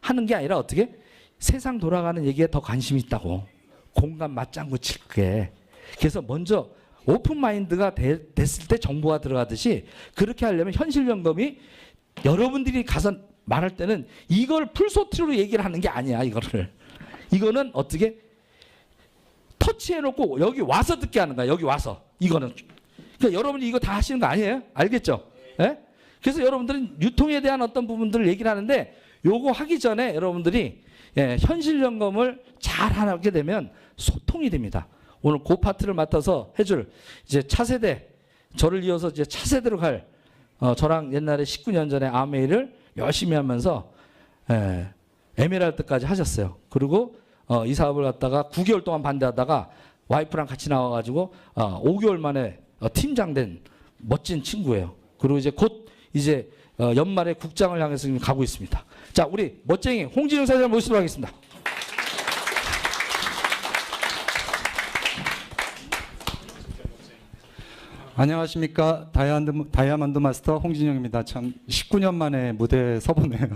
하는 게 아니라 어떻게 세상 돌아가는 얘기에 더 관심이 있다고. 공감 맞장구 칠게. 그래서 먼저 오픈 마인드가 됐을 때 정보가 들어가듯이 그렇게 하려면 현실점검이 여러분들이 가서 말할 때는 이걸 풀소트로 얘기를 하는 게 아니야. 이거는 어떻게 터치해놓고 여기 와서 듣게 하는 거야. 여기 와서. 이거는. 그러니까 여러분이 이거 다 하시는 거 아니에요? 알겠죠? 예? 그래서 여러분들은 유통에 대한 어떤 부분들을 얘기를 하는데 요거 하기 전에 여러분들이 현실 점검을 잘 하게 되면 소통이 됩니다. 오늘 그 파트를 맡아서 해줄 이제 차세대, 저를 이어서 이제 차세대로 갈 저랑 옛날에 19년 전에 아메이를 열심히 하면서 에메랄드까지 하셨어요. 그리고 이 사업을 갖다가 9개월 동안 반대하다가 와이프랑 같이 나와가지고 5개월 만에 팀장 된 멋진 친구예요. 그리고 이제 곧 이제 연말에 국장을 향해서 지금 가고 있습니다. 자, 우리 멋쟁이 홍진영 사장님 모시도록 하겠습니다. 안녕하십니까. 다이아몬드 마스터 홍진영입니다. 참 19년 만에 무대에 서보네요.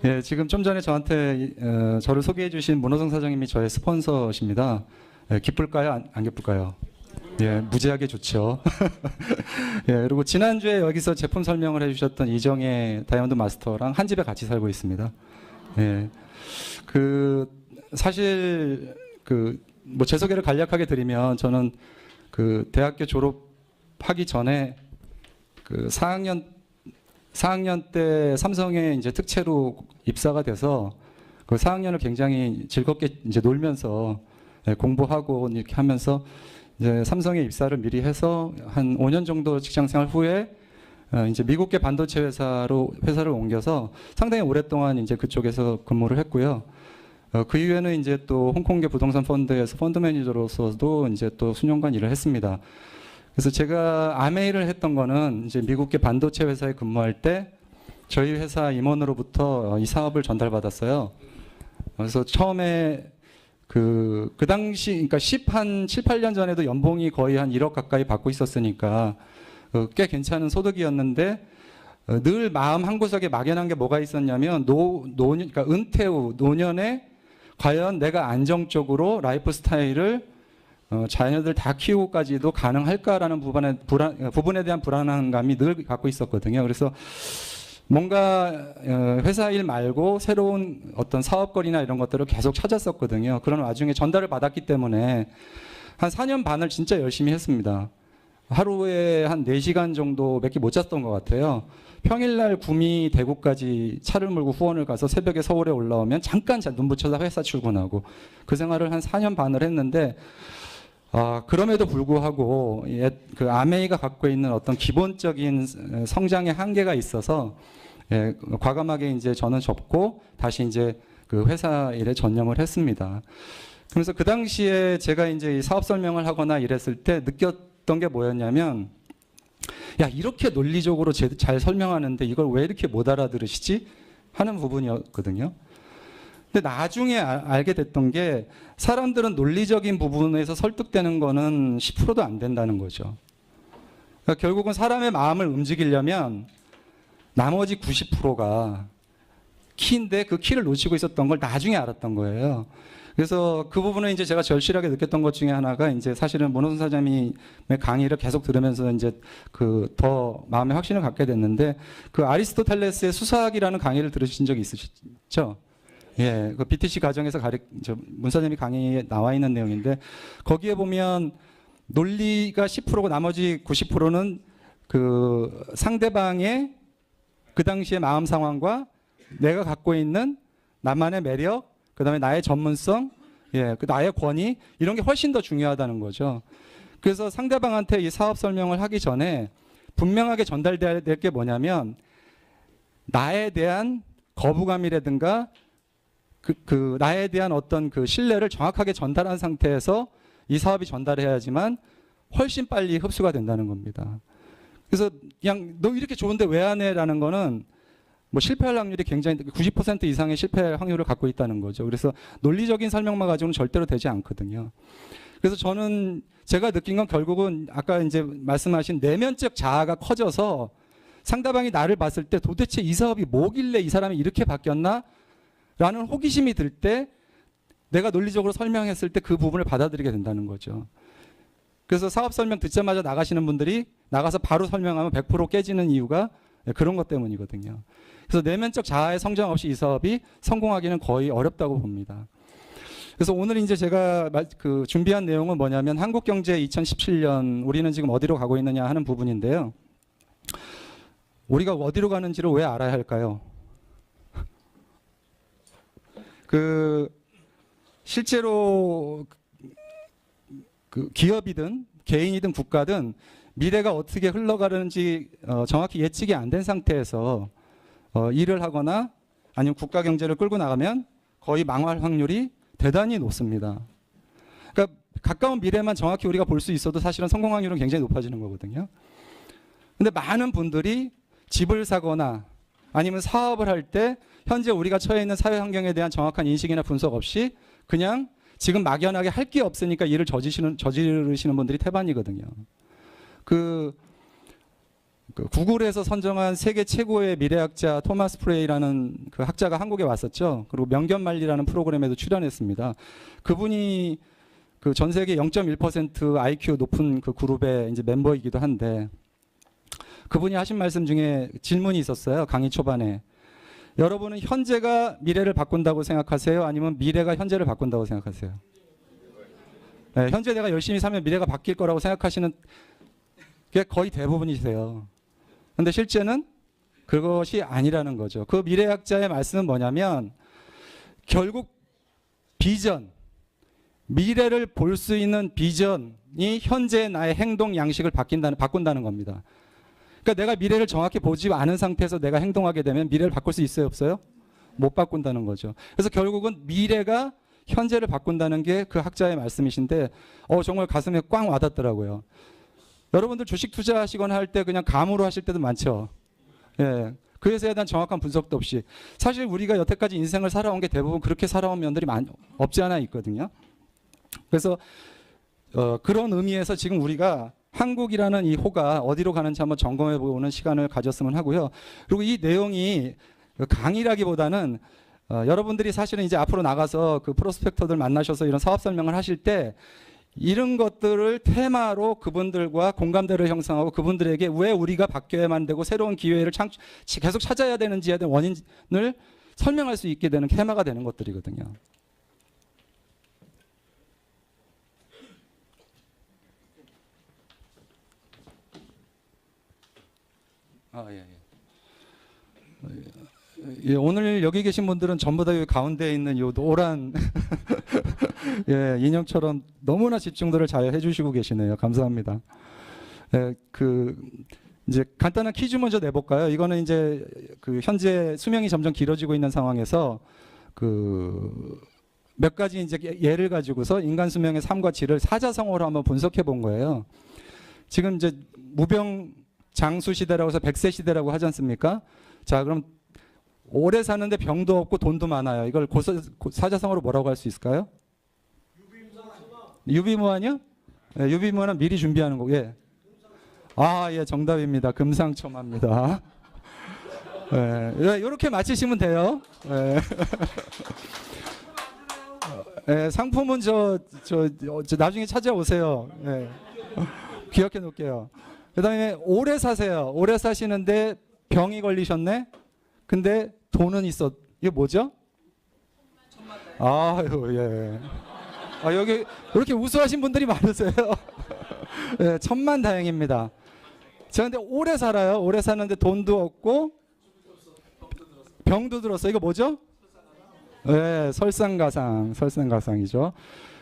예, 지금 좀 전에 저한테 저를 소개해 주신 문호성 사장님이 저의 스폰서십니다. 예, 기쁠까요? 안 기쁠까요? 예, 무지하게 좋죠. 예, 그리고 지난주에 여기서 제품 설명을 해주셨던 이정혜 다이아몬드 마스터랑 한 집에 같이 살고 있습니다. 예, 사실 뭐 제 소개를 간략하게 드리면 저는 대학교 졸업하기 전에 4학년 때 삼성에 이제 특채로 입사가 돼서 4학년을 굉장히 즐겁게 이제 놀면서 공부하고 이렇게 하면서 이제 삼성에 입사를 미리 해서 한 5년 정도 직장생활 후에 이제 미국계 반도체 회사를 옮겨서 상당히 오랫동안 이제 그쪽에서 근무를 했고요. 그 이후에는 이제 또 홍콩계 부동산 펀드에서 펀드 매니저로서도 이제 또 수년간 일을 했습니다. 그래서 제가 아메이를 했던 거는 이제 미국계 반도체 회사에 근무할 때 저희 회사 임원으로부터 이 사업을 전달받았어요. 그래서 처음에 그 당시 그러니까 7, 8년 전에도 연봉이 거의 한 1억 가까이 받고 있었으니까 꽤 괜찮은 소득이었는데 늘 마음 한구석에 막연한 게 뭐가 있었냐면 그러니까 은퇴 후 노년에 과연 내가 안정적으로 라이프 스타일을 자녀들 다 키우고까지도 가능할까라는 부분에 대한 불안한 감이 늘 갖고 있었거든요. 그래서 뭔가 회사 일 말고 새로운 어떤 사업거리나 이런 것들을 계속 찾았었거든요. 그런 와중에 전달을 받았기 때문에 한 4년 반을 진짜 열심히 했습니다. 하루에 한 4시간 정도밖에 못 잤던 것 같아요. 평일날 구미 대구까지 차를 몰고 후원을 가서 새벽에 서울에 올라오면 잠깐 눈 붙여서 회사 출근하고 그 생활을 한 4년 반을 했는데 그럼에도 불구하고 그 아메이가 갖고 있는 어떤 기본적인 성장의 한계가 있어서 과감하게 이제 저는 접고 다시 이제 그 회사 일에 전념을 했습니다. 그래서 그 당시에 제가 이제 이 사업 설명을 하거나 이랬을 때 느꼈던 게 뭐였냐면 야, 이렇게 논리적으로 잘 설명하는데 이걸 왜 이렇게 못 알아들으시지? 하는 부분이었거든요. 근데 나중에 알게 됐던 게 사람들은 논리적인 부분에서 설득되는 거는 10%도 안 된다는 거죠. 그러니까 결국은 사람의 마음을 움직이려면 나머지 90%가 키인데 그 키를 놓치고 있었던 걸 나중에 알았던 거예요. 그래서 그 부분을 이제 제가 절실하게 느꼈던 것 중에 하나가 이제 사실은 문호선 사장님의 강의를 계속 들으면서 이제 더 마음의 확신을 갖게 됐는데 그 아리스토텔레스의 수사학이라는 강의를 들으신 적이 있으시죠? 예, 그 BTC 과정에서 문 사장님이 강의에 나와 있는 내용인데 거기에 보면 논리가 10%고 나머지 90%는 그 상대방의 그 당시의 마음 상황과 내가 갖고 있는 나만의 매력, 그다음에 나의 전문성, 그 나의 권위 이런 게 훨씬 더 중요하다는 거죠. 그래서 상대방한테 이 사업 설명을 하기 전에 분명하게 전달될 게 뭐냐면 나에 대한 거부감이라든가 나에 대한 어떤 그 신뢰를 정확하게 전달한 상태에서 이 사업이 전달해야지만 훨씬 빨리 흡수가 된다는 겁니다. 그래서 그냥 너 이렇게 좋은데 왜 안 해라는 거는 뭐 실패할 확률이 굉장히 90% 이상의 실패할 확률을 갖고 있다는 거죠. 그래서 논리적인 설명만 가지고는 절대로 되지 않거든요. 그래서 제가 느낀 건 결국은 아까 이제 말씀하신 내면적 자아가 커져서 상대방이 나를 봤을 때 도대체 이 사업이 뭐길래 이 사람이 이렇게 바뀌었나? 라는 호기심이 들 때 내가 논리적으로 설명했을 때 그 부분을 받아들이게 된다는 거죠. 그래서 사업 설명 듣자마자 나가시는 분들이 나가서 바로 설명하면 100% 깨지는 이유가 그런 것 때문이거든요. 그래서 내면적 자아의 성장 없이 이 사업이 성공하기는 거의 어렵다고 봅니다. 그래서 오늘 이제 제가 그 준비한 내용은 뭐냐면 한국경제 2017년 우리는 지금 어디로 가고 있느냐 하는 부분인데요. 우리가 어디로 가는지를 왜 알아야 할까요? 그 실제로 그 기업이든 개인이든 국가든 미래가 어떻게 흘러가는지 정확히 예측이 안 된 상태에서 일을 하거나 아니면 국가 경제를 끌고 나가면 거의 망할 확률이 대단히 높습니다. 그러니까 가까운 미래만 정확히 우리가 볼 수 있어도 사실은 성공 확률은 굉장히 높아지는 거거든요. 근데 많은 분들이 집을 사거나 아니면 사업을 할 때 현재 우리가 처해 있는 사회 환경에 대한 정확한 인식이나 분석 없이 그냥 지금 막연하게 할 게 없으니까 일을 저지르시는 분들이 태반이거든요. 그 구글에서 선정한 세계 최고의 미래학자 토마스 프레이라는 그 학자가 한국에 왔었죠. 그리고 명견말리라는 프로그램에도 출연했습니다. 그분이 그 전 세계 0.1% IQ 높은 그 그룹의 이제 멤버이기도 한데 그분이 하신 말씀 중에 질문이 있었어요. 강의 초반에. 여러분은 현재가 미래를 바꾼다고 생각하세요? 아니면 미래가 현재를 바꾼다고 생각하세요? 네, 현재 내가 열심히 살면 미래가 바뀔 거라고 생각하시는 게 거의 대부분이세요. 근데 실제는 그것이 아니라는 거죠. 그 미래학자의 말씀은 뭐냐면 결국 비전, 미래를 볼 수 있는 비전이 현재 나의 행동 양식을 바꾼다는 겁니다. 그러니까 내가 미래를 정확히 보지 않은 상태에서 내가 행동하게 되면 미래를 바꿀 수 있어요, 없어요? 못 바꾼다는 거죠. 그래서 결국은 미래가 현재를 바꾼다는 게 그 학자의 말씀이신데 정말 가슴에 꽝 와닿더라고요. 여러분들 주식 투자하시거나 할 때 그냥 감으로 하실 때도 많죠. 예. 그래서에 대한 정확한 분석도 없이 사실 우리가 여태까지 인생을 살아온 게 대부분 그렇게 살아온 면들이 없지 않아 있거든요. 그래서 그런 의미에서 지금 우리가 한국이라는 이 호가 어디로 가는지 한번 점검해 보는 시간을 가졌으면 하고요. 그리고 이 내용이 강의라기보다는 여러분들이 사실은 이제 앞으로 나가서 그 프로스펙터들 만나셔서 이런 사업 설명을 하실 때 이런 것들을 테마로 그분들과 공감대를 형성하고 그분들에게 왜 우리가 바뀌어야만 되고 새로운 기회를 계속 찾아야 되는지에 대한 원인을 설명할 수 있게 되는 테마가 되는 것들이거든요. 예, 오늘 여기 계신 분들은 전부 다 여기 가운데에 있는 요 노란 예, 인형처럼 너무나 집중들을 잘 해주시고 계시네요. 감사합니다. 예, 이제 간단한 퀴즈 먼저 내볼까요? 이거는 이제 그 현재 수명이 점점 길어지고 있는 상황에서 몇 가지 이제 예를 가지고서 인간 수명의 3과 7을 사자성어로 한번 분석해 본 거예요. 지금 이제 무병 장수 시대라고 해서 100세 시대라고 하지 않습니까? 자, 그럼 오래 사는데 병도 없고 돈도 많아요. 이걸 사자성어로 뭐라고 할 수 있을까요? 유비무환이요? 네, 유비무환은 미리 준비하는 거. 예. 예, 정답입니다. 금상첨화입니다. 예, 이렇게 맞히시면 돼요. 예. 예, 상품은 저 나중에 찾아오세요. 예. 기억해 놓을게요. 그다음에 오래 사세요. 오래 사시는데 병이 걸리셨네. 근데 돈은 이게 뭐죠? 아유, 예. 여기 이렇게 우수하신 분들이 많으세요. 예, 천만다행입니다. 제가 근데 오래 살아요. 오래 사는데 돈도 없고 병도 들었어요. 이거 뭐죠? 예, 설상가상이죠.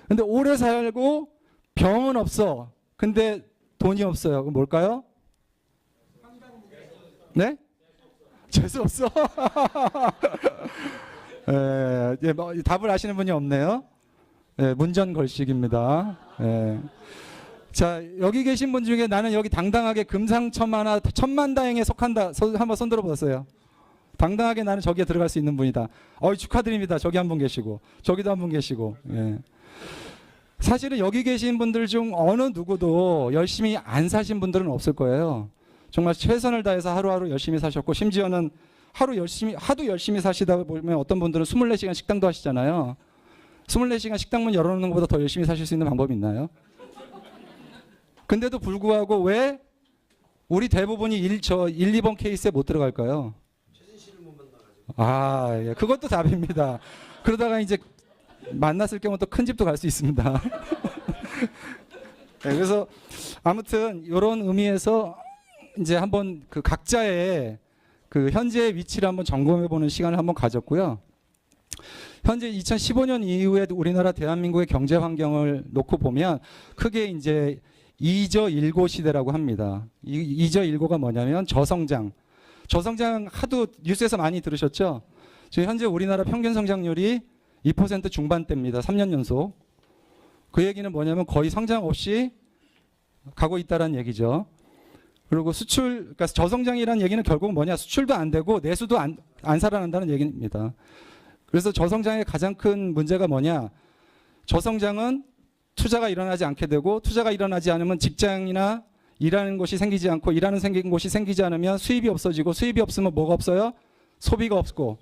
근데 오래 살고 병은 없어. 근데 돈이 없어요. 그럼 뭘까요? 네? 재수 없어. 예, 뭐, 답을 아시는 분이 없네요. 예, 문전걸식입니다. 예. 자, 여기 계신 분 중에 나는 여기 당당하게 금상첨화나 천만다행에 속한다. 한번 손 들어보세요. 당당하게 나는 저기에 들어갈 수 있는 분이다. 축하드립니다. 저기 한 분 계시고 저기도 한 분 계시고. 예. 사실은 여기 계신 분들 중 어느 누구도 열심히 안 사신 분들은 없을 거예요. 정말 최선을 다해서 하루하루 열심히 사셨고, 심지어는 하도 열심히 사시다 보면 어떤 분들은 24시간 식당도 하시잖아요. 24시간 식당 문 열어놓는 것보다 더 열심히 사실 수 있는 방법이 있나요? 근데도 불구하고 왜 우리 대부분이 1, 2번 케이스에 못 들어갈까요? 예, 그것도 답입니다. 그러다가 이제 만났을 경우 또 큰 집도 갈 수 있습니다. 네, 그래서 아무튼 이런 의미에서 이제 한번 그 각자의 그 현재의 위치를 한번 점검해보는 시간을 한번 가졌고요. 현재 2015년 이후에 우리나라 대한민국의 경제 환경을 놓고 보면 크게 이제 2저 1고 시대라고 합니다. 2저 1고가 뭐냐면 저성장 하도 뉴스에서 많이 들으셨죠? 지금 현재 우리나라 평균 성장률이 2% 중반대입니다. 3년 연속. 그 얘기는 뭐냐면 거의 성장 없이 가고 있다는 얘기죠. 그리고 그러니까 저성장이라는 얘기는 결국 뭐냐? 수출도 안 되고 내수도 안 살아난다는 얘기입니다. 그래서 저성장의 가장 큰 문제가 뭐냐? 저성장은 투자가 일어나지 않게 되고, 투자가 일어나지 않으면 직장이나 일하는 곳이 생기지 않고, 생긴 곳이 생기지 않으면 수입이 없어지고, 수입이 없으면 뭐가 없어요? 소비가 없고,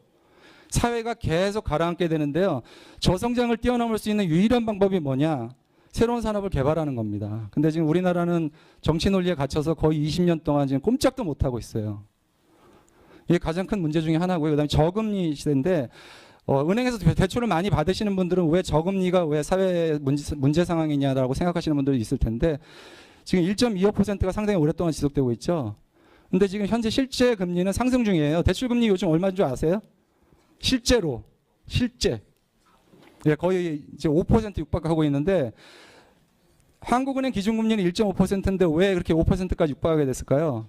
사회가 계속 가라앉게 되는데요. 저성장을 뛰어넘을 수 있는 유일한 방법이 뭐냐? 새로운 산업을 개발하는 겁니다. 근데 지금 우리나라는 정치 논리에 갇혀서 거의 20년 동안 지금 꼼짝도 못하고 있어요. 이게 가장 큰 문제 중에 하나고요. 그다음에 저금리 시대인데, 은행에서 대출을 많이 받으시는 분들은 왜 저금리가 왜 사회 문제 상황이냐라고 생각하시는 분들이 있을 텐데, 지금 1.25%가 상당히 오랫동안 지속되고 있죠. 근데 지금 현재 실제 금리는 상승 중이에요. 대출 금리 요즘 얼마인 줄 아세요? 실제. 예, 거의 이제 5% 육박하고 있는데, 한국은행 기준금리는 1.5%인데 왜 그렇게 5%까지 육박하게 됐을까요?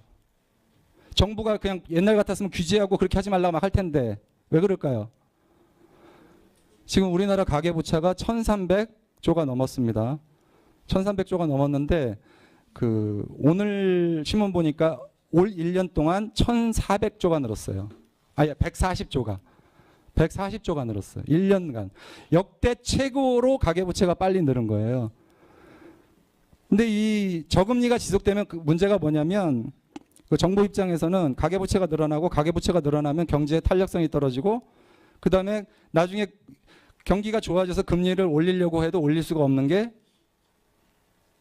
정부가 그냥 옛날 같았으면 규제하고 그렇게 하지 말라고 막 할 텐데 왜 그럴까요? 지금 우리나라 가계부채가 1,300조가 넘었습니다. 1,300조가 넘었는데 그 오늘 신문 보니까 올 1년 동안 1,400조가 늘었어요. 140조가 늘었어요. 1년간. 역대 최고로 가계부채가 빨리 늘은 거예요. 근데 이 저금리가 지속되면 그 문제가 뭐냐면, 그 정부 입장에서는 가계부채가 늘어나면 경제의 탄력성이 떨어지고, 그 다음에 나중에 경기가 좋아져서 금리를 올리려고 해도 올릴 수가 없는 게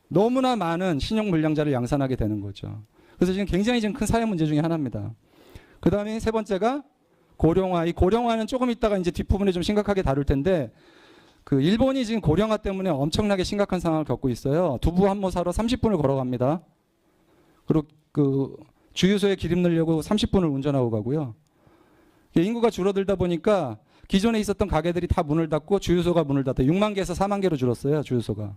너무나 많은 신용불량자를 양산하게 되는 거죠. 그래서 지금 굉장히 큰 사회 문제 중에 하나입니다. 그 다음에 세 번째가 고령화. 이 고령화는 조금 있다가 이제 뒷부분에 좀 심각하게 다룰 텐데, 그 일본이 지금 고령화 때문에 엄청나게 심각한 상황을 겪고 있어요. 두부 한 모 사러 30분을 걸어갑니다. 그리고 그 주유소에 기름 넣으려고 30분을 운전하고 가고요. 인구가 줄어들다 보니까 기존에 있었던 가게들이 다 문을 닫고 주유소가 문을 닫아요. 6만 개에서 4만 개로 줄었어요, 주유소가.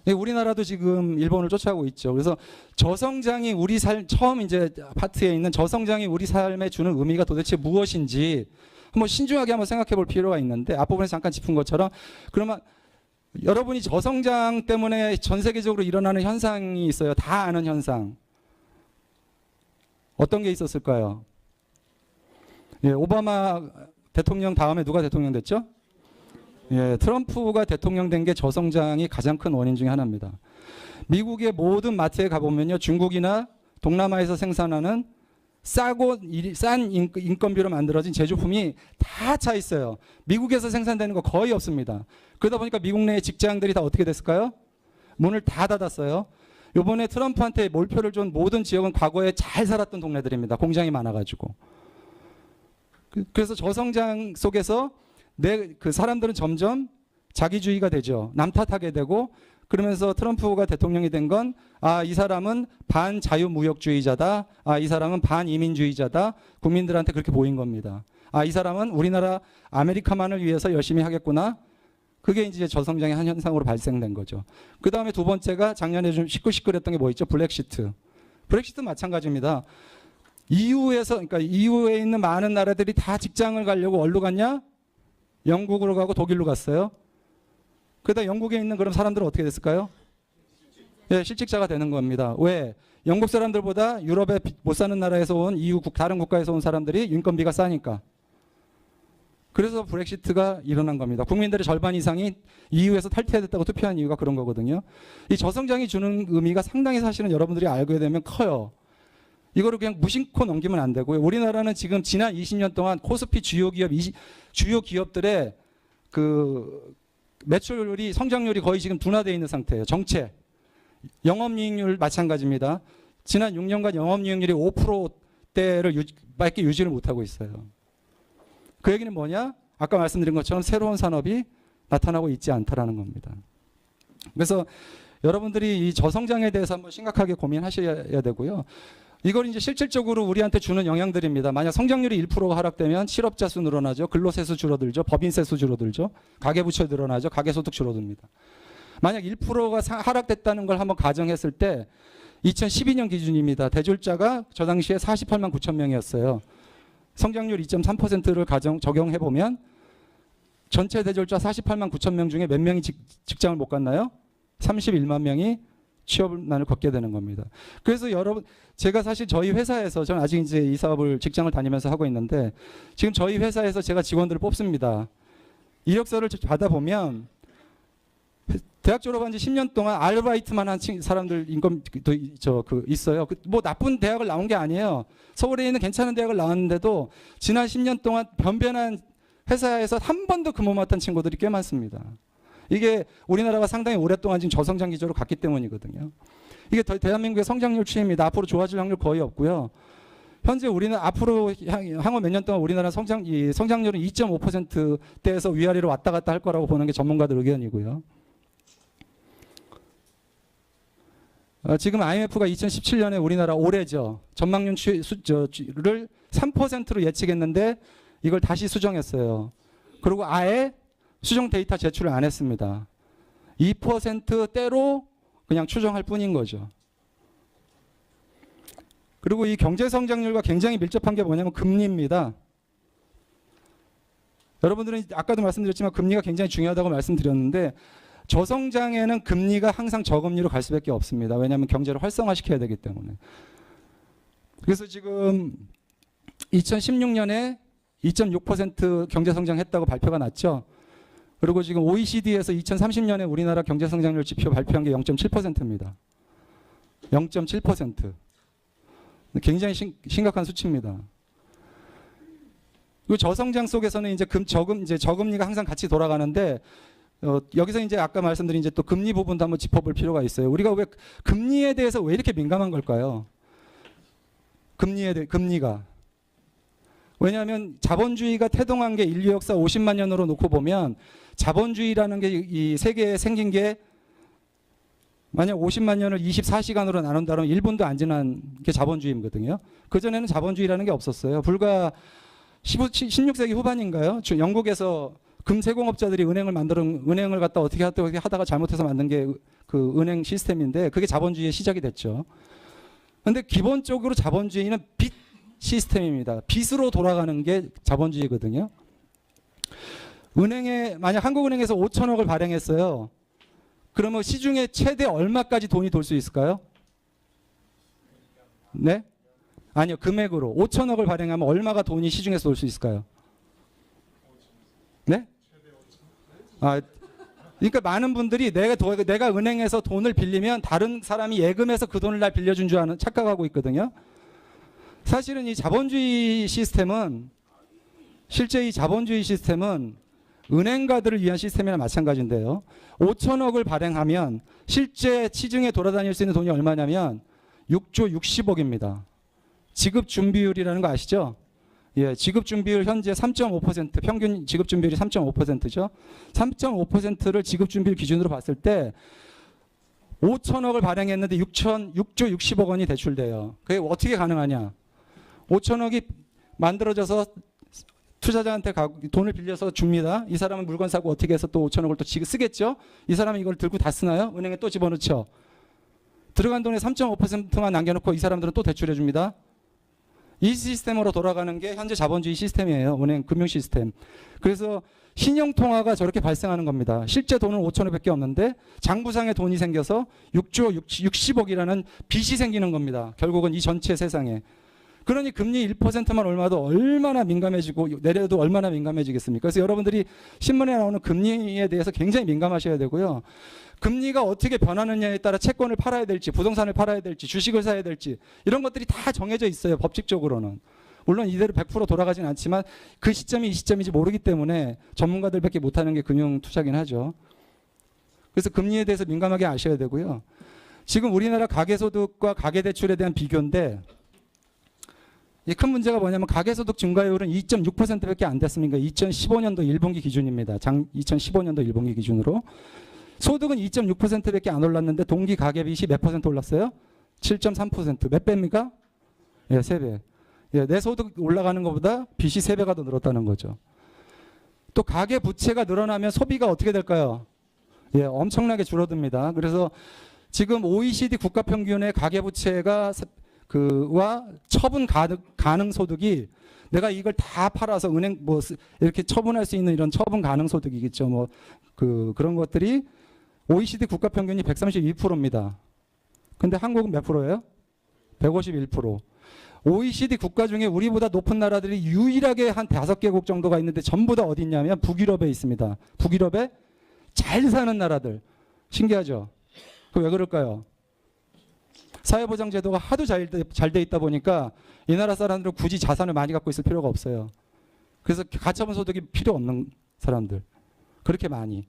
우리나라도 지금 일본을 쫓아오고 있죠. 그래서 저성장이 우리 처음 이제 파트에 있는 저성장이 우리 삶에 주는 의미가 도대체 무엇인지 한번 신중하게 한번 생각해 볼 필요가 있는데, 앞부분에 잠깐 짚은 것처럼, 그러면 여러분이 저성장 때문에 전 세계적으로 일어나는 현상이 있어요. 다 아는 현상. 어떤 게 있었을까요? 예, 오바마 대통령 다음에 누가 대통령 됐죠? 예, 트럼프가 대통령 된 게 저성장이 가장 큰 원인 중에 하나입니다. 미국의 모든 마트에 가보면요, 중국이나 동남아에서 생산하는 싸고 싼 인건비로 만들어진 제조품이 다 차 있어요. 미국에서 생산되는 거 거의 없습니다. 그러다 보니까 미국 내의 직장들이 다 어떻게 됐을까요? 문을 다 닫았어요. 이번에 트럼프한테 몰표를 준 모든 지역은 과거에 잘 살았던 동네들입니다. 공장이 많아가지고. 그래서 저성장 속에서 그 사람들은 점점 자기주의가 되죠. 남 탓하게 되고, 그러면서 트럼프가 대통령이 된 건, 이 사람은 반자유무역주의자다. 이 사람은 반이민주의자다. 국민들한테 그렇게 보인 겁니다. 이 사람은 우리나라 아메리카만을 위해서 열심히 하겠구나. 그게 이제 저성장의 한 현상으로 발생된 거죠. 그 다음에 두 번째가 작년에 좀 시끌시끌했던 게 뭐 있죠? 브렉시트 마찬가지입니다. 그러니까 EU에 있는 많은 나라들이 다 직장을 가려고 어디로 갔냐? 영국으로 가고 독일로 갔어요. 그러다 영국에 있는 그런 사람들은 어떻게 됐을까요? 예, 실직자가 되는 겁니다. 왜? 영국 사람들보다 유럽에 못 사는 나라에서 온 EU 다른 국가에서 온 사람들이 인건비가 싸니까. 그래서 브렉시트가 일어난 겁니다. 국민들의 절반 이상이 EU에서 탈퇴해야 됐다고 투표한 이유가 그런 거거든요. 이 저성장이 주는 의미가 상당히 사실은 여러분들이 알게 되면 커요. 이거를 그냥 무심코 넘기면 안 되고요. 우리나라는 지금 지난 20년 동안 코스피 주요 기업들의 그 매출률이 성장률이 거의 지금 둔화되어 있는 상태예요. 정체. 영업이익률 마찬가지입니다. 지난 6년간 영업이익률이 5%대를 밖에 유지를 못하고 있어요. 그 얘기는 뭐냐? 아까 말씀드린 것처럼 새로운 산업이 나타나고 있지 않다라는 겁니다. 그래서 여러분들이 이 저성장에 대해서 한번 심각하게 고민하셔야 되고요. 이걸 이제 실질적으로 우리한테 주는 영향들입니다. 만약 성장률이 1%가 하락되면 실업자 수 늘어나죠. 근로세 수 줄어들죠. 법인세 수 줄어들죠. 가계부채 늘어나죠. 가계소득 줄어듭니다. 만약 1%가 하락됐다는 걸 한번 가정했을 때 2012년 기준입니다. 대졸자가 저 당시에 48만 9천 명이었어요. 성장률 2.3%를 적용해보면 전체 대졸자 48만 9천 명 중에 몇 명이 직장을 못 갔나요? 31만 명이 취업난을 걷게 되는 겁니다. 그래서 여러분, 제가 사실 저희 회사에서, 저는 아직 이제 이 사업을 직장을 다니면서 하고 있는데, 지금 저희 회사에서 제가 직원들을 뽑습니다. 이력서를 받아보면, 대학 졸업한 지 10년 동안 아르바이트만 한 사람들 인건도 있어요. 뭐 나쁜 대학을 나온 게 아니에요. 서울에 있는 괜찮은 대학을 나왔는데도 지난 10년 동안 변변한 회사에서 한 번도 근무 맡은 친구들이 꽤 많습니다. 이게 우리나라가 상당히 오랫동안 지금 저성장 기조로 갔기 때문이거든요. 이게 대한민국의 성장률 추이입니다. 앞으로 좋아질 확률 거의 없고요. 현재 우리는 앞으로 향후 몇 년 동안 우리나라 성장률은 2.5%대에서 위아래로 왔다 갔다 할 거라고 보는 게 전문가들 의견이고요. 지금 IMF가 2017년에 우리나라 올해죠. 전망률 를 3%로 예측했는데 이걸 다시 수정했어요. 그리고 아예 수정 데이터 제출을 안 했습니다. 2%대로 그냥 추정할 뿐인 거죠. 그리고 이 경제 성장률과 굉장히 밀접한 게 뭐냐면 금리입니다. 여러분들은 아까도 말씀드렸지만 금리가 굉장히 중요하다고 말씀드렸는데 저성장에는 금리가 항상 저금리로 갈 수밖에 없습니다. 왜냐하면 경제를 활성화시켜야 되기 때문에. 그래서 지금 2016년에 2.6% 경제 성장했다고 발표가 났죠. 그리고 지금 OECD에서 2030년에 우리나라 경제 성장률 지표 발표한 게 0.7%입니다. 0.7%. 굉장히 심각한 수치입니다. 그리고 저성장 속에서는 이제 저금리가 항상 같이 돌아가는데 여기서 이제 아까 말씀드린 이제 또 금리 부분도 한번 짚어볼 필요가 있어요. 우리가 왜 금리에 대해서 왜 이렇게 민감한 걸까요? 금리가. 왜냐하면 자본주의가 태동한 게 인류 역사 50만 년으로 놓고 보면 자본주의라는 게 이 세계에 생긴 게 만약 50만 년을 24시간으로 나눈다면 1분도 안 지난 게 자본주의거든요. 그전에는 자본주의라는 게 없었어요. 불과 16세기 후반인가요? 영국에서 금세공업자들이 은행을 갖다 어떻게 하다가 잘못해서 만든 게 그 은행 시스템인데 그게 자본주의의 시작이 됐죠. 그런데 기본적으로 자본주의는 빚 시스템입니다. 빚으로 돌아가는 게 자본주의거든요. 만약 한국은행에서 5천억을 발행했어요. 그러면 시중에 최대 얼마까지 돈이 돌 수 있을까요? 네? 아니요. 금액으로 5천억을 발행하면 얼마가 돈이 시중에서 돌 수 있을까요? 네? 그러니까 많은 분들이 내가 은행에서 돈을 빌리면 다른 사람이 예금해서 그 돈을 날 빌려준 줄 아는 착각하고 있거든요. 사실은 이 자본주의 시스템은 실제 이 자본주의 시스템은 은행가들을 위한 시스템이나 마찬가지인데요. 5천억을 발행하면 실제 시중에 돌아다닐 수 있는 돈이 얼마냐면 6조 60억입니다. 지급 준비율이라는 거 아시죠? 예, 지급 준비율 현재 3.5%, 평균 지급 준비율이 3.5%죠. 3.5%를 지급 준비율 기준으로 봤을 때 5천억을 발행했는데 6조 60억 원이 대출돼요. 그게 어떻게 가능하냐? 5천억이 만들어져서 투자자한테 돈을 빌려서 줍니다. 이 사람은 물건 사고 어떻게 해서 또 5천억을 또 쓰겠죠? 이 사람은 이걸 들고 다 쓰나요? 은행에 또 집어넣죠. 들어간 돈의 3.5%만 남겨놓고 이 사람들은 또 대출해 줍니다. 이 시스템으로 돌아가는 게 현재 자본주의 시스템이에요. 은행 금융 시스템. 그래서 신용통화가 저렇게 발생하는 겁니다. 실제 돈은 5천억밖에 없는데 장부상에 돈이 생겨서 6조 60억이라는 빚이 생기는 겁니다. 결국은 이 전체 세상에. 그러니 금리 1%만 올라도 얼마나 민감해지고 내려도 얼마나 민감해지겠습니까? 그래서 여러분들이 신문에 나오는 금리에 대해서 굉장히 민감하셔야 되고요. 금리가 어떻게 변하느냐에 따라 채권을 팔아야 될지, 부동산을 팔아야 될지, 주식을 사야 될지 이런 것들이 다 정해져 있어요. 법칙적으로는. 물론 이대로 100% 돌아가진 않지만 그 시점이 이 시점인지 모르기 때문에 전문가들밖에 못하는 게 금융투자긴 하죠. 그래서 금리에 대해서 민감하게 아셔야 되고요. 지금 우리나라 가계소득과 가계대출에 대한 비교인데 이 큰 문제가 뭐냐면 가계소득 증가율은 2.6%밖에 안 됐습니다. 2015년도 1분기 기준입니다. 2015년도 1분기 기준으로. 소득은 2.6%밖에 안 올랐는데 동기 가계빚이 몇 퍼센트 올랐어요? 7.3%. 몇 배입니까? 예, 3배. 예, 내 소득 올라가는 것보다 빚이 3배가 더 늘었다는 거죠. 또 가계 부채가 늘어나면 소비가 어떻게 될까요? 예, 엄청나게 줄어듭니다. 그래서 지금 OECD 국가 평균의 가계 부채가 와 처분 가능 소득이 내가 이걸 다 팔아서 은행 뭐 이렇게 처분할 수 있는 이런 처분 가능 소득이겠죠. 뭐 그런 것들이 OECD 국가 평균이 132%입니다. 근데 한국은 몇 프로예요? 151%. OECD 국가 중에 우리보다 높은 나라들이 유일하게 한 5개국 정도가 있는데 전부 다 어디 있냐면 북유럽에 있습니다. 북유럽에 잘 사는 나라들. 신기하죠? 그 왜 그럴까요? 사회보장제도가 하도 잘 돼 있다 보니까 이 나라 사람들은 굳이 자산을 많이 갖고 있을 필요가 없어요. 그래서 가처분 소득이 필요 없는 사람들. 그렇게 많이.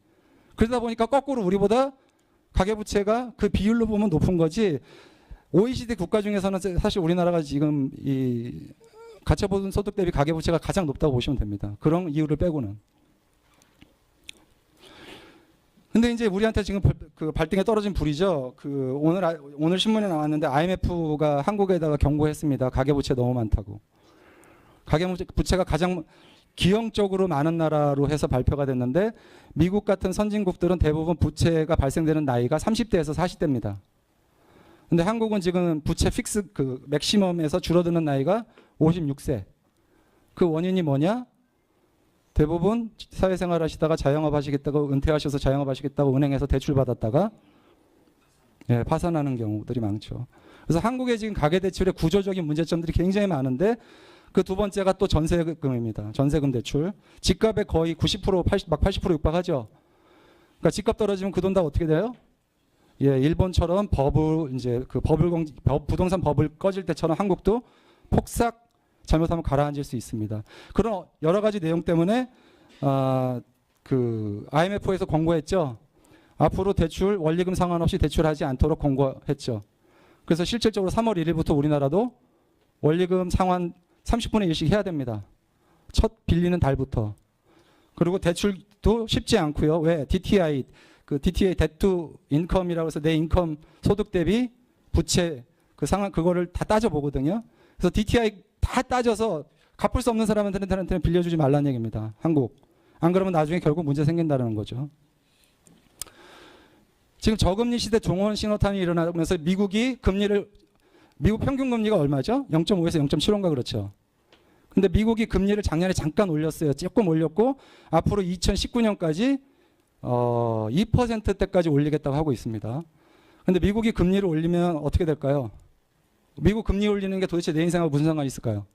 그러다 보니까 거꾸로 우리보다 가계부채가 그 비율로 보면 높은 거지 OECD 국가 중에서는 사실 우리나라가 지금 이 가처분 소득 대비 가계부채가 가장 높다고 보시면 됩니다. 그런 이유를 빼고는. 근데 이제 우리한테 지금 그 발등에 떨어진 불이죠. 오늘 신문에 나왔는데 IMF가 한국에다가 경고했습니다. 가계부채 너무 많다고. 가계부채가 가장 기형적으로 많은 나라로 해서 발표가 됐는데 미국 같은 선진국들은 대부분 부채가 발생되는 나이가 30대에서 40대입니다. 근데 한국은 지금 부채 픽스 맥시멈에서 줄어드는 나이가 56세. 그 원인이 뭐냐? 대부분 사회생활 하시다가 자영업 하시겠다고 은퇴하셔서 자영업 하시겠다고 은행에서 대출 받았다가 예, 파산하는 경우들이 많죠. 그래서 한국의 지금 가계대출의 구조적인 문제점들이 굉장히 많은데 그 두 번째가 또 전세금입니다. 전세금 대출. 집값의 거의 90%, 80% 육박하죠. 그러니까 집값 떨어지면 그 돈 다 어떻게 돼요? 예, 일본처럼 부동산 버블 꺼질 때처럼 한국도 폭삭 잘못하면 가라앉을 수 있습니다. 그런 여러 가지 내용 때문에 IMF에서 권고했죠. 앞으로 대출 원리금 상환없이 대출하지 않도록 권고했죠. 그래서 실질적으로 3월 1일부터 우리나라도 원리금 상환 30분의 1씩 해야 됩니다. 첫 빌리는 달부터. 그리고 대출도 쉽지 않고요. 왜? DTI, DTI debt to income이라고 해서 내 인컴 소득 대비 부채 그거를 다 따져보거든요. 그래서 DTI 다 따져서 갚을 수 없는 사람한테는 빌려주지 말라는 얘기입니다. 한국. 안 그러면 나중에 결국 문제 생긴다는 거죠. 지금 저금리 시대 종원 신호탄이 일어나면서 미국 평균 금리가 얼마죠? 0.5에서 0.75인가 그렇죠. 근데 미국이 금리를 작년에 잠깐 올렸어요. 조금 올렸고 앞으로 2019년까지 2%대까지 올리겠다고 하고 있습니다. 근데 미국이 금리를 올리면 어떻게 될까요? 미국 금리 올리는 게 도대체 내 인생하고 무슨 상관이 있을까요?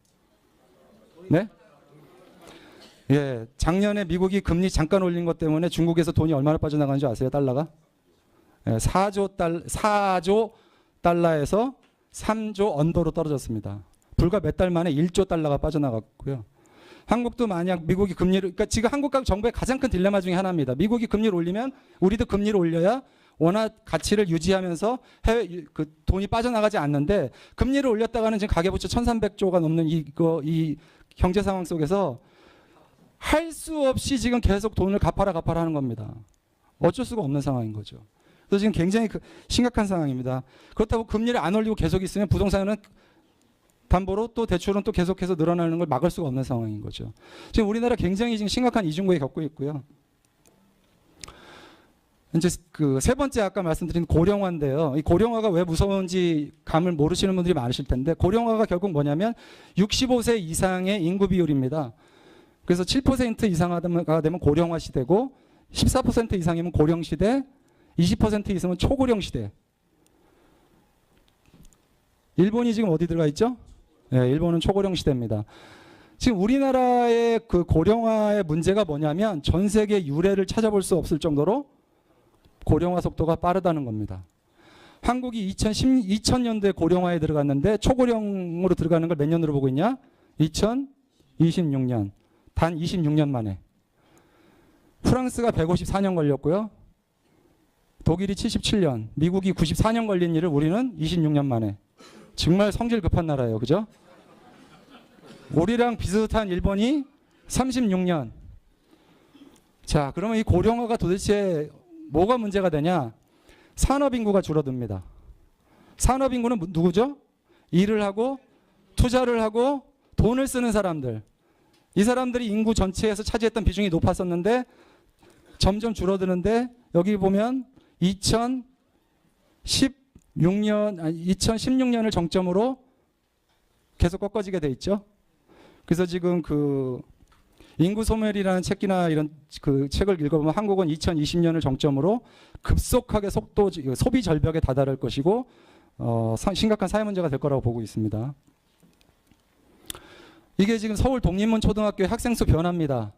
네? 예, 작년에 미국이 금리 잠깐 올린 것 때문에 중국에서 돈이 얼마나 빠져나가는 줄 아세요? 달러가? 예, 4조 달러에서 3조 언더로 떨어졌습니다. 불과 몇 달 만에 1조 달러가 빠져나갔고요. 한국도 만약 미국이 금리를, 그러니까 지금 한국과 정부의 가장 큰 딜레마 중에 하나입니다. 미국이 금리를 올리면 우리도 금리를 올려야 원화 가치를 유지하면서 돈이 빠져나가지 않는데 금리를 올렸다가는 지금 가계부채 1,300조가 넘는 이 경제 상황 속에서 할 수 없이 지금 계속 돈을 갚아라 하는 겁니다. 어쩔 수가 없는 상황인 거죠. 그래서 지금 굉장히 심각한 상황입니다. 그렇다고 금리를 안 올리고 계속 있으면 부동산은 담보로 또 대출은 또 계속해서 늘어나는 걸 막을 수가 없는 상황인 거죠. 지금 우리나라 굉장히 지금 심각한 이중고에 겪고 있고요. 이제 세 번째 아까 말씀드린 고령화인데요. 이 고령화가 왜 무서운지 감을 모르시는 분들이 많으실 텐데 고령화가 결국 뭐냐면 65세 이상의 인구 비율입니다. 그래서 7% 이상가 되면 고령화 시대고 14% 이상이면 고령 시대, 20% 이상은 초고령 시대. 일본이 지금 어디 들어가 있죠? 예, 일본은 초고령 시대입니다. 지금 우리나라의 그 고령화의 문제가 뭐냐면 전 세계 유례를 찾아볼 수 없을 정도로 고령화 속도가 빠르다는 겁니다. 한국이 2000년도에 고령화에 들어갔는데 초고령으로 들어가는 걸 몇 년으로 보고 있냐? 2026년. 단 26년 만에. 프랑스가 154년 걸렸고요. 독일이 77년, 미국이 94년 걸린 일을 우리는 26년 만에. 정말 성질 급한 나라예요. 그죠? 우리랑 비슷한 일본이 36년. 자, 그러면 이 고령화가 도대체 뭐가 문제가 되냐? 산업인구가 줄어듭니다. 산업인구는 누구죠? 일을 하고 투자를 하고 돈을 쓰는 사람들. 이 사람들이 인구 전체에서 차지했던 비중이 높았었는데 점점 줄어드는데 여기 보면 2016년을 정점으로 계속 꺾어지게 돼 있죠. 그래서 지금 그 인구 소멸이라는 책이나 이런 그 책을 읽어보면 한국은 2020년을 정점으로 급속하게 소비 절벽에 다다를 것이고 심각한 사회 문제가 될 거라고 보고 있습니다. 이게 지금 서울 독립문 초등학교의 학생 수 변화입니다.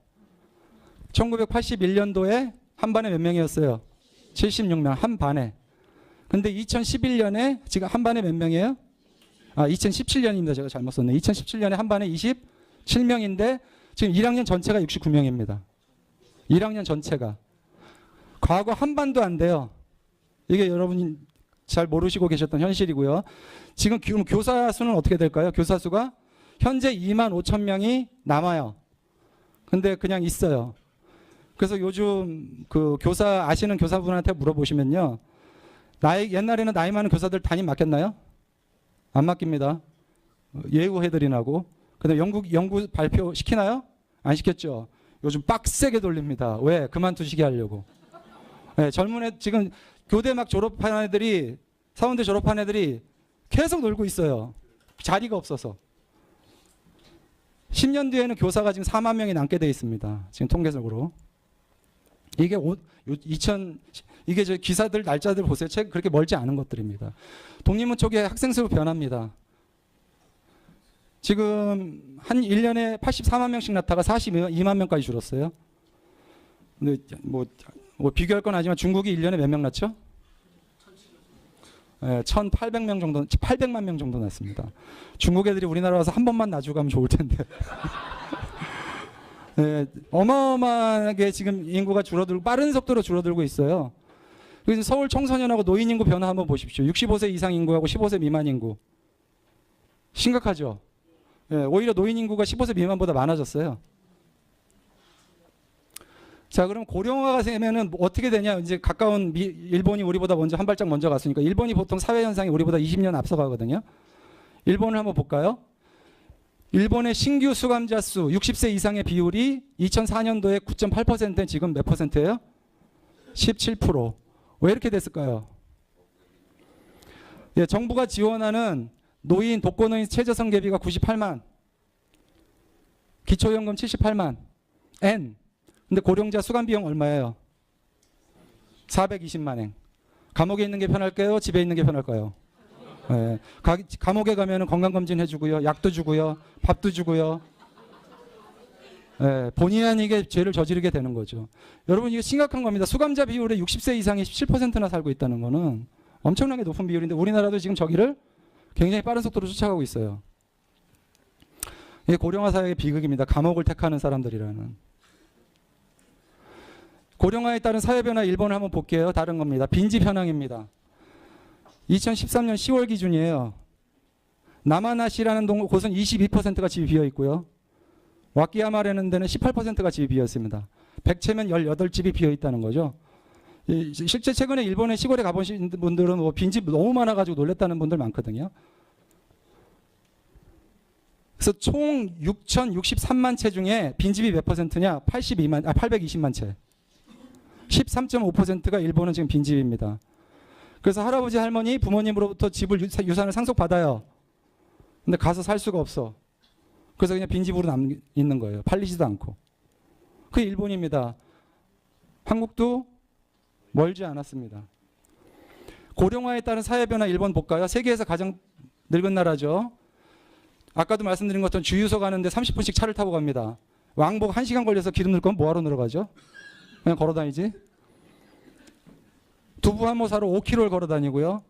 1981년도에 한 반에 몇 명이었어요? 76명, 한 반에. 근데 2011년에 지금 한 반에 몇 명이에요? 2017년입니다. 제가 잘못 썼네. 2017년에 한 반에 27명인데 지금 1학년 전체가 69명입니다. 1학년 전체가. 과거 한 반도 안 돼요. 이게 여러분이 잘 모르시고 계셨던 현실이고요. 지금 교사 수는 어떻게 될까요? 교사 수가 현재 2만 5천 명이 남아요. 근데 그냥 있어요. 그래서 요즘 그 아시는 교사분한테 물어보시면요. 옛날에는 나이 많은 교사들 담임 맡겼나요? 안 맡깁니다. 예우해드리라고. 근데 연구 발표 시키나요? 안 시켰죠. 요즘 빡세게 돌립니다. 왜? 그만두시게 하려고. 네, 젊은 애 지금 교대 막 졸업한 애들이 사원대 졸업한 애들이 계속 놀고 있어요. 자리가 없어서. 10년 뒤에는 교사가 지금 4만 명이 남게 돼 있습니다. 지금 통계적으로. 이게 이게 저 기사들 날짜들 보세요. 책 그렇게 멀지 않은 것들입니다. 독립문 초기에 학생 수 변화입니다. 지금 한 1년에 84만 명씩 낳다가 42만 명까지 줄었어요. 근데 뭐 비교할 건 아니지만 중국이 1년에 몇 명 낳죠? 1,800명 정도, 800만 명 정도 낳습니다. 중국 애들이 우리나라 와서 한 번만 놔주고 가면 좋을 텐데. 네, 어마어마하게 지금 인구가 줄어들고 빠른 속도로 줄어들고 있어요. 그래서 서울 청소년하고 노인 인구 변화 한번 보십시오. 65세 이상 인구하고 15세 미만 인구. 심각하죠. 네, 오히려 노인 인구가 15세 미만보다 많아졌어요. 자, 그럼 고령화가 되면은 어떻게 되냐? 이제 가까운 일본이 우리보다 한 발짝 먼저 갔으니까 일본이 보통 사회 현상이 우리보다 20년 앞서가거든요. 일본을 한번 볼까요? 일본의 신규 수감자 수 60세 이상의 비율이 2004년도에 9.8%는 지금 몇 %예요? 17%. 왜 이렇게 됐을까요? 예, 정부가 지원하는 노인 독거노인 최저성 개비가 98만, 기초연금 78만, N. 근데 고령자 수감 비용 얼마예요? 420만엔. 감옥에 있는 게 편할까요? 집에 있는 게 편할까요? 네. 감옥에 가면 건강검진 해주고요. 약도 주고요. 밥도 주고요. 네. 본의 아니게 죄를 저지르게 되는 거죠. 여러분 이게 심각한 겁니다. 수감자 비율의 60세 이상이 17%나 살고 있다는 거는 엄청나게 높은 비율인데 우리나라도 지금 저기를 굉장히 빠른 속도로 쫓아가고 있어요. 이게 고령화 사회의 비극입니다. 감옥을 택하는 사람들이라는. 고령화에 따른 사회 변화 일본을 한번 볼게요. 다른 겁니다. 빈집 현황입니다. 2013년 10월 기준이에요. 나마나시라는 곳은 22%가 집이 비어 있고요. 와키야마라는 데는 18%가 집이 비어 있습니다. 100채면 18집이 비어 있다는 거죠. 실제 최근에 일본의 시골에 가보신 분들은 뭐 빈집 너무 많아가지고 놀랬다는 분들 많거든요. 그래서 총 6,063만 채 중에 빈집이 몇 %냐? 820만 채. 13.5%가 일본은 지금 빈집입니다. 그래서 할아버지 할머니 부모님으로부터 집을 유산을 상속받아요. 근데 가서 살 수가 없어. 그래서 그냥 빈집으로 있는 거예요. 팔리지도 않고. 그게 일본입니다. 한국도 멀지 않았습니다. 고령화에 따른 사회 변화 일본 볼까요? 세계에서 가장 늙은 나라죠. 아까도 말씀드린 것처럼 주유소 가는데 30분씩 차를 타고 갑니다. 왕복 1시간 걸려서 기름 넣을 건 뭐하러 늘어가죠? 그냥 걸어 다니지. 두부 한 모 사러 5km를 걸어 다니고요.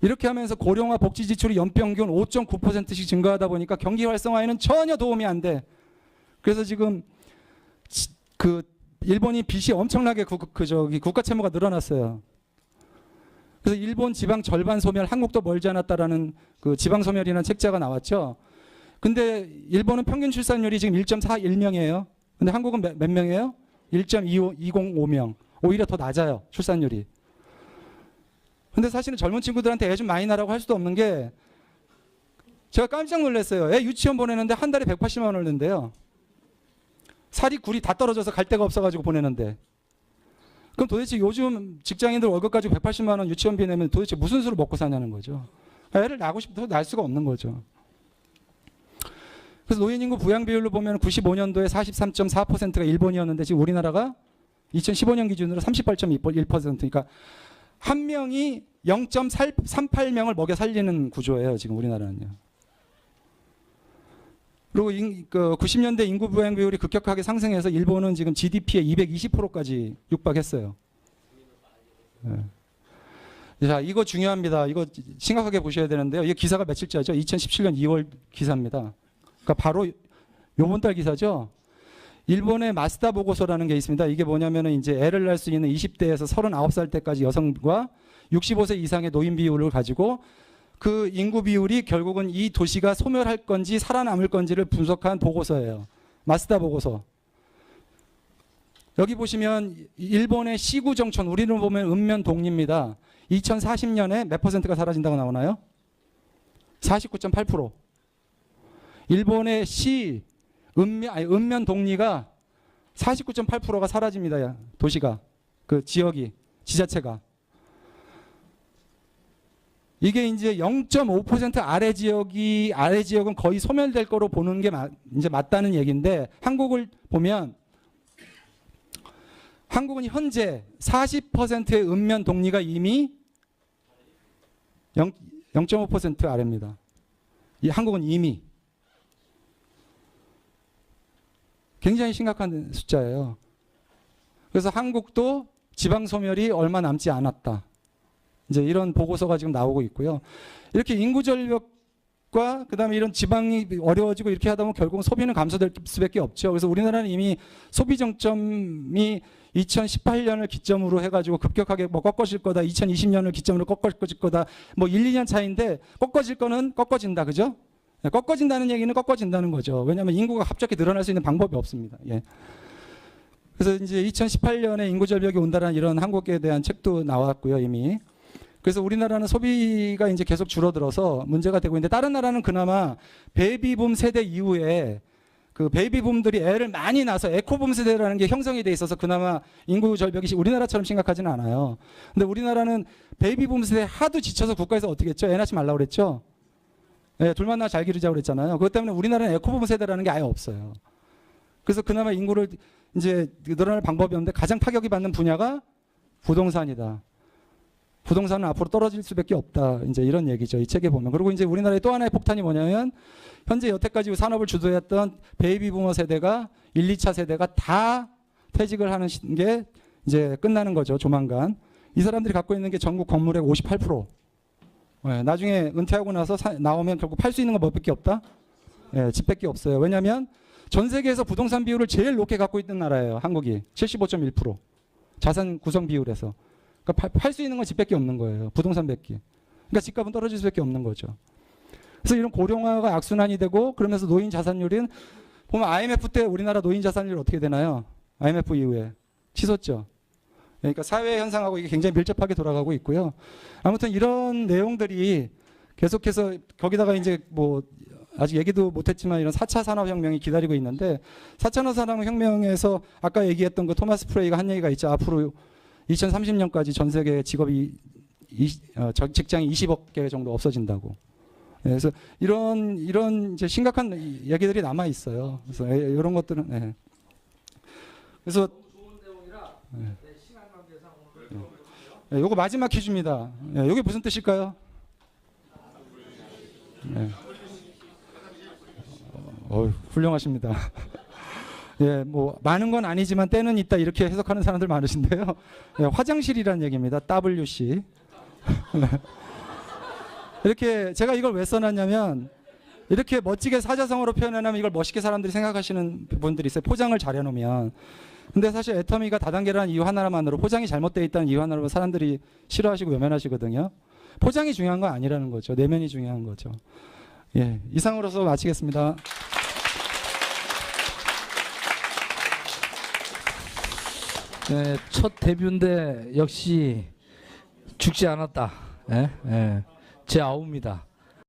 이렇게 하면서 고령화 복지 지출이 연평균 5.9%씩 증가하다 보니까 경기 활성화에는 전혀 도움이 안 돼. 그래서 지금 그 일본이 빚이 엄청나게 국가 채무가 늘어났어요. 그래서 일본 지방 절반 소멸, 한국도 멀지 않았다라는 그 지방 소멸이라는 책자가 나왔죠. 근데 일본은 평균 출산율이 지금 1.41명이에요. 근데 한국은 몇 명이에요? 1.205명. 오히려 더 낮아요, 출산율이. 근데 사실은 젊은 친구들한테 애 좀 많이 낳으라고 할 수도 없는 게 제가 깜짝 놀랐어요. 애 유치원 보내는데 한 달에 180만 원을 낸대요. 살이 굴이 다 떨어져서 갈 데가 없어가지고 보내는데. 그럼 도대체 요즘 직장인들 월급 가지고 180만 원 유치원비 내면 도대체 무슨 수로 먹고 사냐는 거죠. 애를 낳고 싶어도 낳을 수가 없는 거죠. 그래서 노인 인구 부양 비율로 보면 95년도에 43.4%가 일본이었는데 지금 우리나라가 2015년 기준으로 38.1%. 그러니까 한 명이 0.38명을 먹여 살리는 구조예요, 지금 우리나라는요. 그리고 90년대 인구 부양 비율이 급격하게 상승해서 일본은 지금 GDP의 220%까지 육박했어요. 네. 자, 이거 중요합니다. 이거 심각하게 보셔야 되는데요. 이게 기사가 며칠째죠? 2017년 2월 기사입니다. 그러니까 바로 요번 달 기사죠. 일본의 마스다 보고서라는 게 있습니다. 이게 뭐냐면은 이제 애를 낳을 수 있는 20대에서 39살 때까지 여성과 65세 이상의 노인 비율을 가지고 그 인구 비율이 결국은 이 도시가 소멸할 건지 살아남을 건지를 분석한 보고서예요. 마스다 보고서. 여기 보시면 일본의 시구 정촌, 우리는 보면 읍면 동리입니다. 2040년에 몇 퍼센트가 사라진다고 나오나요? 49.8%. 일본의 읍면 동리가 49.8%가 사라집니다. 도시가, 그 지역이, 지자체가. 이게 이제 0.5% 아래 지역은 거의 소멸될 거로 보는 게 이제 맞다는 얘기인데, 한국을 보면 한국은 현재 40%의 읍면 동리가 이미 0.5% 아래입니다. 이 한국은 이미 굉장히 심각한 숫자예요. 그래서 한국도 지방 소멸이 얼마 남지 않았다. 이제 이런 보고서가 지금 나오고 있고요. 이렇게 인구 절벽과 그다음에 이런 지방이 어려워지고 이렇게 하다 보면 결국은 소비는 감소될 수밖에 없죠. 그래서 우리나라는 이미 소비 정점이 2018년을 기점으로 해가지고 급격하게 뭐 꺾어질 거다, 2020년을 기점으로 꺾어질 거다, 뭐 1, 2년 차인데 꺾어질 거는 꺾어진다, 그죠? 꺾어진다는 얘기는 꺾어진다는 거죠. 왜냐하면 인구가 갑자기 늘어날 수 있는 방법이 없습니다. 예. 그래서 이제 2018년에 인구 절벽이 온다는 이런 한국에 대한 책도 나왔고요, 이미. 그래서 우리나라는 소비가 이제 계속 줄어들어서 문제가 되고 있는데, 다른 나라는 그나마 베이비붐 세대 이후에 그 베이비붐들이 애를 많이 낳아서 에코붐 세대라는 게 형성이 돼 있어서 그나마 인구 절벽이 우리나라처럼 심각하지는 않아요. 근데 우리나라는 베이비붐 세대에 하도 지쳐서 국가에서 어떻게 했죠? 애 낳지 말라고 그랬죠? 네, 둘만 낳아 잘 기르자고 그랬잖아요. 그것 때문에 우리나라는 에코붐 세대라는 게 아예 없어요. 그래서 그나마 인구를 이제 늘어날 방법이 없는데 가장 타격이 받는 분야가 부동산이다. 부동산은 앞으로 떨어질 수밖에 없다. 이제 이런 얘기죠. 이 책에 보면. 그리고 이제 우리나라의 또 하나의 폭탄이 뭐냐면, 현재 여태까지 산업을 주도했던 베이비부머 세대가 1, 2차 세대가 다 퇴직을 하는 게 이제 끝나는 거죠. 조만간. 이 사람들이 갖고 있는 게 전국 건물의 58%. 네, 나중에 은퇴하고 나서 나오면 결국 팔 수 있는 건 뭐밖에 없다? 네, 집밖에 없어요. 왜냐하면 전 세계에서 부동산 비율을 제일 높게 갖고 있는 나라예요. 한국이 75.1%. 자산 구성 비율에서. 그러니까 팔 수 있는 건 집밖에 없는 거예요. 부동산 뱉기. 그러니까 집값은 떨어질 수밖에 없는 거죠. 그래서 이런 고령화가 악순환이 되고, 그러면서 노인 자산율은 보면 IMF 때 우리나라 노인 자산율 어떻게 되나요? IMF 이후에 치솟죠. 그러니까 사회 현상하고 이게 굉장히 밀접하게 돌아가고 있고요. 아무튼 이런 내용들이 계속해서, 거기다가 이제 뭐 아직 얘기도 못했지만 이런 4차 산업혁명이 기다리고 있는데, 4차 산업혁명에서 아까 얘기했던 그 토마스 프레이가 한 얘기가 있죠. 앞으로 2030년까지 전 세계 직업이 직장이 20억 개 정도 없어진다고. 그래서 이런 이제 심각한 얘기들이 남아 있어요. 그래서 이런 것들은. 네. 그래서 네, 요거 마지막 퀴즈입니다. 네, 요게 무슨 뜻일까요? 네. 훌륭하십니다. 예, 뭐 많은 건 아니지만 때는 있다 이렇게 해석하는 사람들 많으신데요. 예, 화장실이란 얘기입니다. WC. 이렇게 제가 이걸 왜 써놨냐면 이렇게 멋지게 사자성어로 표현하면 이걸 멋있게 사람들이 생각하시는 분들이 있어요. 포장을 잘 해놓으면. 근데 사실 애터미가 다단계라는 이유 하나만으로 포장이 잘못되어 있다는 이유 하나로 사람들이 싫어하시고 외면하시거든요. 포장이 중요한 건 아니라는 거죠. 내면이 중요한 거죠. 예, 이상으로서 마치겠습니다. 네, 첫 데뷔인데 역시 죽지 않았다. 예, 예. 제 아우입니다.